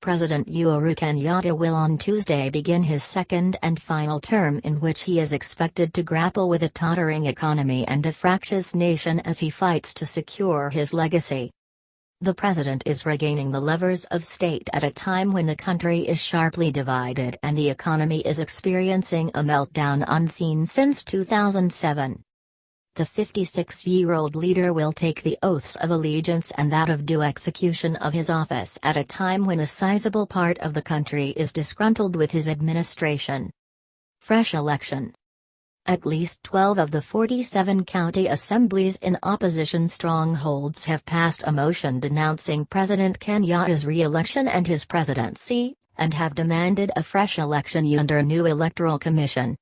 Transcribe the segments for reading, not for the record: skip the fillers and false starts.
President Uhuru Kenyatta will on Tuesday begin his second and final term in which he is expected to grapple with a tottering economy and a fractious nation as he fights to secure his legacy. The president is regaining the levers of state at a time when the country is sharply divided and the economy is experiencing a meltdown unseen since 2007. The 56-year-old leader will take the oaths of allegiance and that of due execution of his office at a time when a sizable part of the country is disgruntled with his administration. Fresh election. At least 12 of the 47 county assemblies in opposition strongholds have passed a motion denouncing President Kenyatta's re-election and his presidency, and have demanded a fresh election under a new electoral commission.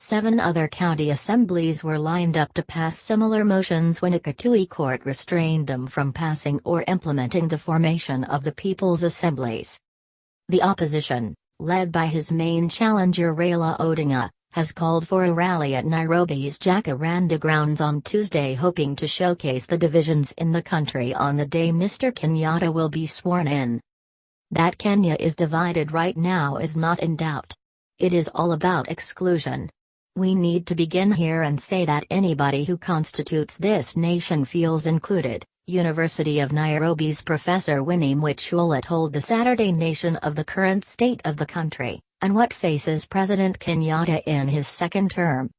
7 other county assemblies were lined up to pass similar motions when a Kitui court restrained them from passing or implementing the formation of the People's Assemblies. The opposition, led by his main challenger Raila Odinga, has called for a rally at Nairobi's Jacaranda grounds on Tuesday, hoping to showcase the divisions in the country on the day Mr. Kenyatta will be sworn in. That Kenya is divided right now is not in doubt. It is all about exclusion. We need to begin here and say that anybody who constitutes this nation feels included, University of Nairobi's Professor Winnie Mwachula told the Saturday Nation of the current state of the country, and what faces President Kenyatta in his second term.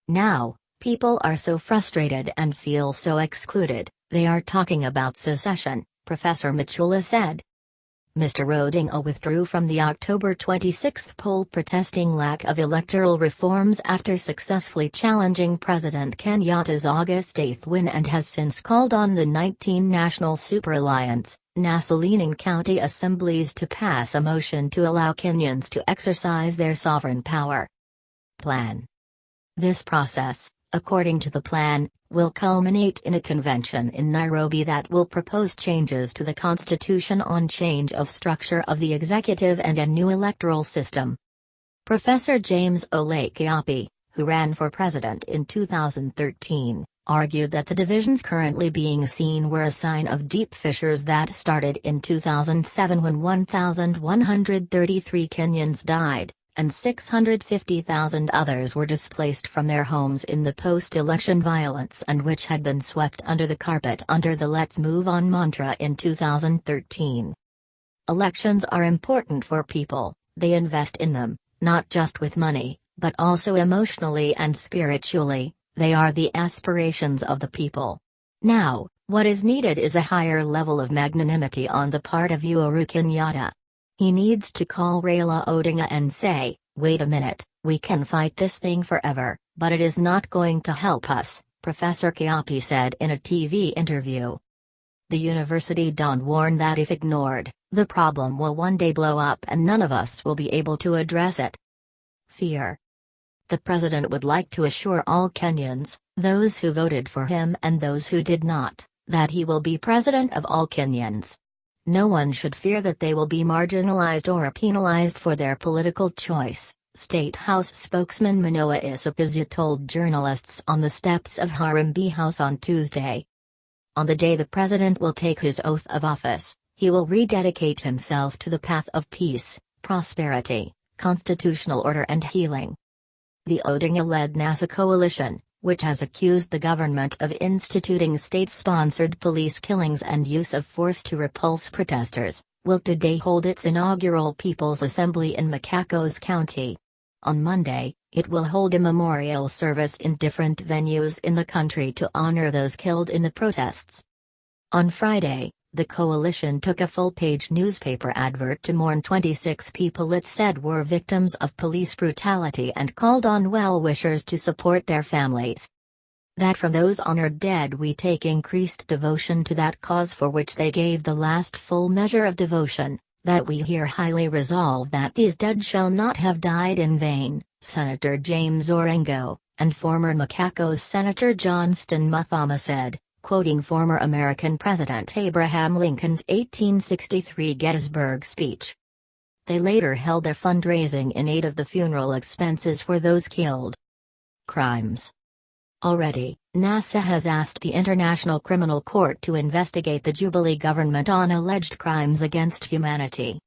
Now, people are so frustrated and feel so excluded, they are talking about secession, Professor Mwachula said. Mr. Odinga withdrew from the October 26 poll protesting lack of electoral reforms after successfully challenging President Kenyatta's August 8 win and has since called on the 19 National Super Alliance, NASA-leaning county assemblies to pass a motion to allow Kenyans to exercise their sovereign power. Plan. This process, according to the plan, will culminate in a convention in Nairobi that will propose changes to the constitution on change of structure of the executive and a new electoral system. Professor James Ole Kiapi, who ran for president in 2013, argued that the divisions currently being seen were a sign of deep fissures that started in 2007 when 1,133 Kenyans died, and 650,000 others were displaced from their homes in the post-election violence and which had been swept under the carpet under the "Let's Move On" mantra in 2013. Elections are important for people, they invest in them, not just with money, but also emotionally and spiritually, they are the aspirations of the people. Now, what is needed is a higher level of magnanimity on the part of Uhuru Kenyatta. He needs to call Raila Odinga and say, wait a minute, we can fight this thing forever, but it is not going to help us, Professor Kiapi said in a TV interview. The university don warned that if ignored, the problem will one day blow up and none of us will be able to address it. Fear. The president would like to assure all Kenyans, those who voted for him and those who did not, that he will be president of all Kenyans. No one should fear that they will be marginalized or penalized for their political choice, State House spokesman Manoa Isipizu told journalists on the steps of Harambee House on Tuesday. On the day the president will take his oath of office, he will rededicate himself to the path of peace, prosperity, constitutional order and healing. The Odinga-led NASA coalition, which has accused the government of instituting state-sponsored police killings and use of force to repulse protesters, will today hold its inaugural People's Assembly in Machakos County. On Monday, it will hold a memorial service in different venues in the country to honor those killed in the protests. On Friday, the coalition took a full-page newspaper advert to mourn 26 people it said were victims of police brutality and called on well-wishers to support their families. That from those honored dead we take increased devotion to that cause for which they gave the last full measure of devotion, that we here highly resolve that these dead shall not have died in vain, Senator James Orengo, and former Machakos Senator Johnston Muthama said, quoting former American President Abraham Lincoln's 1863 Gettysburg speech. They later held their fundraising in aid of the funeral expenses for those killed. Crimes. Already, NASA has asked the International Criminal Court to investigate the Jubilee government on alleged crimes against humanity.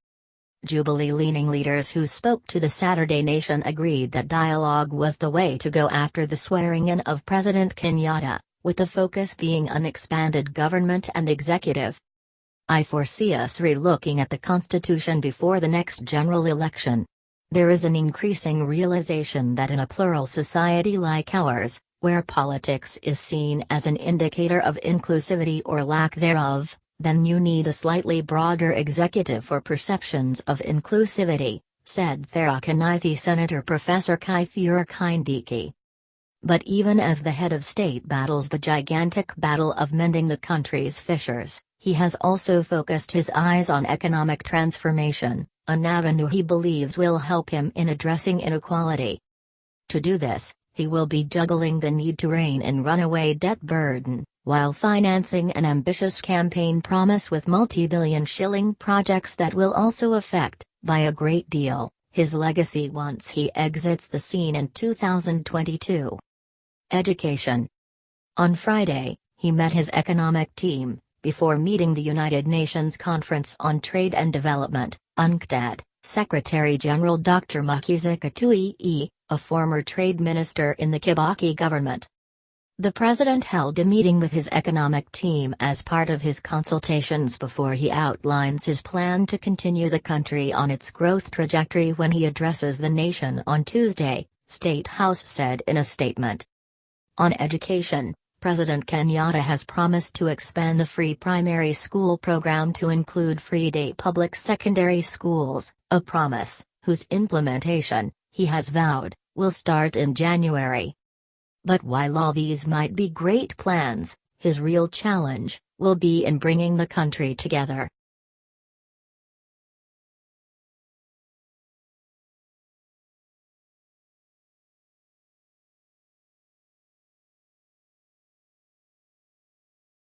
Jubilee-leaning leaders who spoke to the Saturday Nation agreed that dialogue was the way to go after the swearing-in of President Kenyatta, with the focus being on expanded government and executive. "I foresee us re-looking at the Constitution before the next general election. There is an increasing realization that in a plural society like ours, where politics is seen as an indicator of inclusivity or lack thereof, then you need a slightly broader executive for perceptions of inclusivity," said Tharaka Nithi Senator Professor Kitui Kindiki. But even as the head of state battles the gigantic battle of mending the country's fissures, he has also focused his eyes on economic transformation, an avenue he believes will help him in addressing inequality. To do this, he will be juggling the need to rein in runaway debt burden, while financing an ambitious campaign promise with multi-billion shilling projects that will also affect, by a great deal, his legacy once he exits the scene in 2022. Education. On Friday, he met his economic team, before meeting the United Nations Conference on Trade and Development, UNCTAD, Secretary-General Dr. Mukiza Kitui, a former trade minister in the Kibaki government. The president held a meeting with his economic team as part of his consultations before he outlines his plan to continue the country on its growth trajectory when he addresses the nation on Tuesday, State House said in a statement. On education, President Kenyatta has promised to expand the free primary school program to include free-day public secondary schools, a promise, whose implementation, he has vowed, will start in January. But while all these might be great plans, his real challenge will be in bringing the country together.